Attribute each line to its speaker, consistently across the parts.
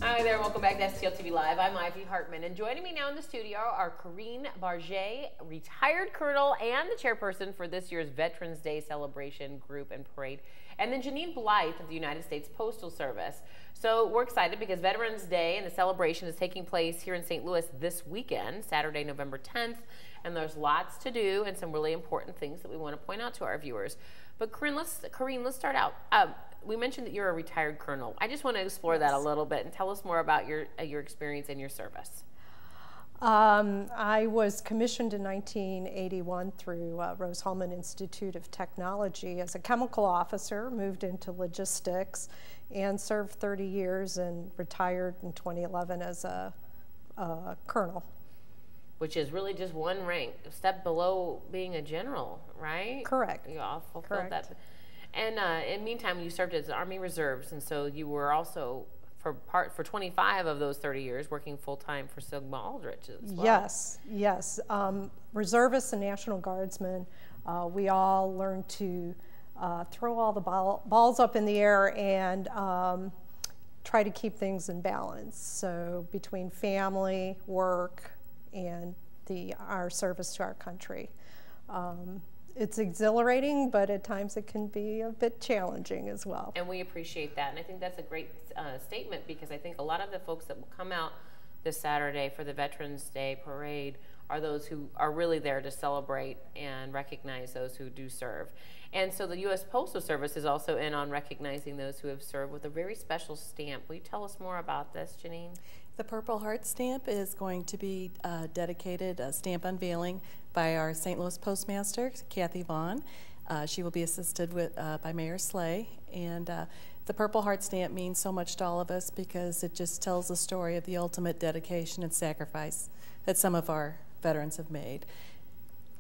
Speaker 1: Hi there, welcome back to STL TV Live. I'm Ivy Hartman, and joining me now in the studio are Corinne Barget, retired colonel and the chairperson for this year's Veterans Day celebration group and parade, and then Janine Blythe of the United States Postal Service. So we're excited because Veterans Day and the celebration is taking place here in St. Louis this weekend, Saturday, November 10th, and there's lots to do and some really important things that we want to point out to our viewers. But Corinne, let's start out. We mentioned that you're a retired colonel. I just want to explore that a little bit and tell us more about your experience and your service.
Speaker 2: I was commissioned in 1981 through Rose-Hulman Institute of Technology as a chemical officer, moved into logistics, and served 30 years and retired in 2011 as a colonel. Which
Speaker 1: is really just one rank, a step below being a general, right?
Speaker 2: Correct.
Speaker 1: You all fulfilled that. And in the meantime, you served as the Army Reserves, and so you were also, for 25 of those 30 years, working full-time for Sigma Aldrich as well.
Speaker 2: Yes, yes. Reservists and National Guardsmen, we all learned to throw all the balls up in the air and try to keep things in balance. So between family, work, and our service to our country. It's exhilarating, but at times it can be a bit challenging as well.
Speaker 1: And we appreciate that. And I think that's a great statement, because I think a lot of the folks that will come out this Saturday for the Veterans Day parade are those who are really there to celebrate and recognize those who do serve. And so the U.S. Postal Service is also in on recognizing those who have served with a very special stamp. Will you tell us more about this, Janine?
Speaker 3: The Purple Heart stamp is going to be dedicated, a stamp unveiling by our St. Louis Postmaster, Kathy Vaughn. She will be assisted by Mayor Slay. And the Purple Heart stamp means so much to all of us because it just tells the story of the ultimate dedication and sacrifice that some of our veterans have made.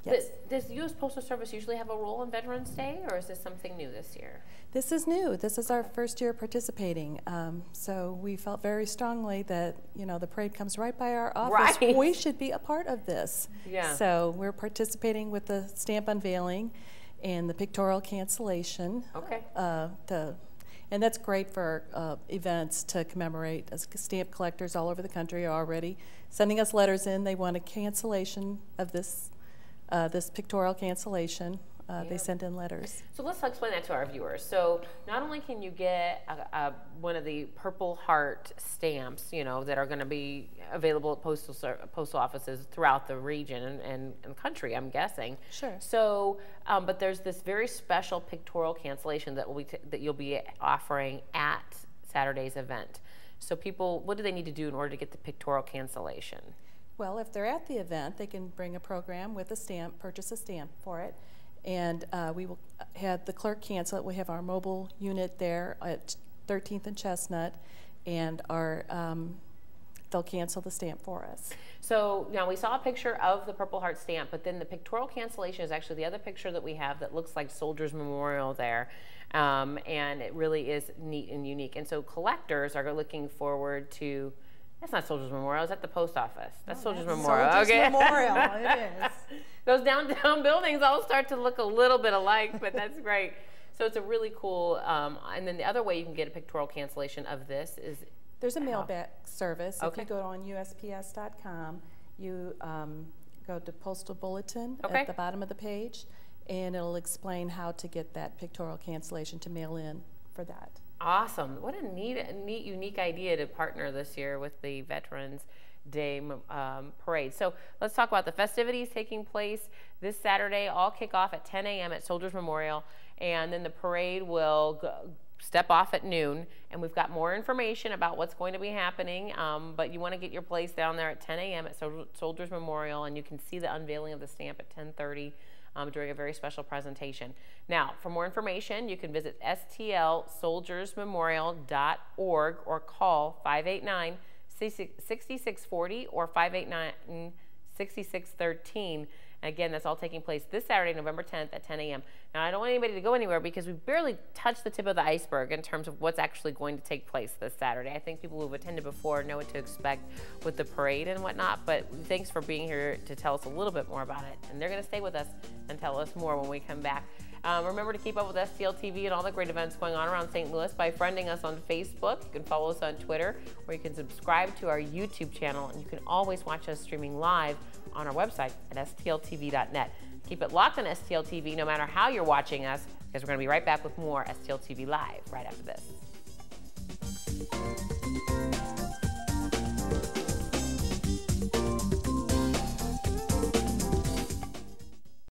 Speaker 3: Yes.
Speaker 1: Does the U.S. Postal Service usually have a role in Veterans Day, or is this something new this year?
Speaker 3: This is new. This is our first year participating. So we felt very strongly that, you know, the parade comes right by our office.
Speaker 1: Right.
Speaker 3: We should be a part of this.
Speaker 1: Yeah.
Speaker 3: So we're participating with the stamp unveiling and the pictorial cancellation.
Speaker 1: Okay.
Speaker 3: And that's great for events to commemorate. As stamp collectors all over the country are already sending us letters in. They want a cancellation of this pictorial cancellation. They send in letters.
Speaker 1: So let's explain that to our viewers. So not only can you get one of the Purple Heart stamps, you know, that are going to be available at postal offices throughout the region and country, I'm guessing.
Speaker 3: Sure.
Speaker 1: So, but there's this very special pictorial cancellation that you'll be offering at Saturday's event. So people, what do they need to do in order to get the pictorial cancellation?
Speaker 3: Well, if they're at the event, they can bring a program with a stamp, purchase a stamp for it, and we will have the clerk cancel it. We have our mobile unit there at 13th and Chestnut, and they'll cancel the stamp for us.
Speaker 1: So now we saw a picture of the Purple Heart stamp, but then the pictorial cancellation is actually the other picture that we have that looks like Soldiers Memorial there, and it really is neat and unique. And so collectors are looking forward to. That's not Soldiers Memorial. It's at the post office. That's Soldiers Memorial.
Speaker 2: Soldiers
Speaker 1: okay.
Speaker 2: Memorial. It is.
Speaker 1: Those downtown buildings all start to look a little bit alike, but that's great. So it's a really cool. And then the other way you can get a pictorial cancellation of this is
Speaker 3: there's a mailback service.
Speaker 1: Okay.
Speaker 3: If you go on USPS.com, you go to Postal Bulletin
Speaker 1: Okay.
Speaker 3: at the bottom of the page, and it'll explain how to get that pictorial cancellation to mail in for that.
Speaker 1: Awesome. What a neat, unique idea to partner this year with the Veterans Day parade. So let's talk about the festivities taking place this Saturday. All kick off at 10 a.m. at Soldiers Memorial, and then the parade will step off at noon. And we've got more information about what's going to be happening, but you want to get your place down there at 10 a.m. at Soldiers Memorial, and you can see the unveiling of the stamp at 10:30. During a very special presentation. Now, for more information, you can visit stlsoldiersmemorial.org or call 589-6640 or 589-6613. And again, that's all taking place this Saturday, November 10th at 10 a.m. Now, I don't want anybody to go anywhere because we barely touched the tip of the iceberg in terms of what's actually going to take place this Saturday. I think people who've attended before know what to expect with the parade and whatnot, but thanks for being here to tell us a little bit more about it. And they're going to stay with us and tell us more when we come back. Remember to keep up with STL TV and all the great events going on around St. Louis by friending us on Facebook. You can follow us on Twitter, or you can subscribe to our YouTube channel, and you can always watch us streaming live on our website at stltv.net. Keep it locked on STL TV no matter how you're watching us, because we're going to be right back with more STL TV Live right after this.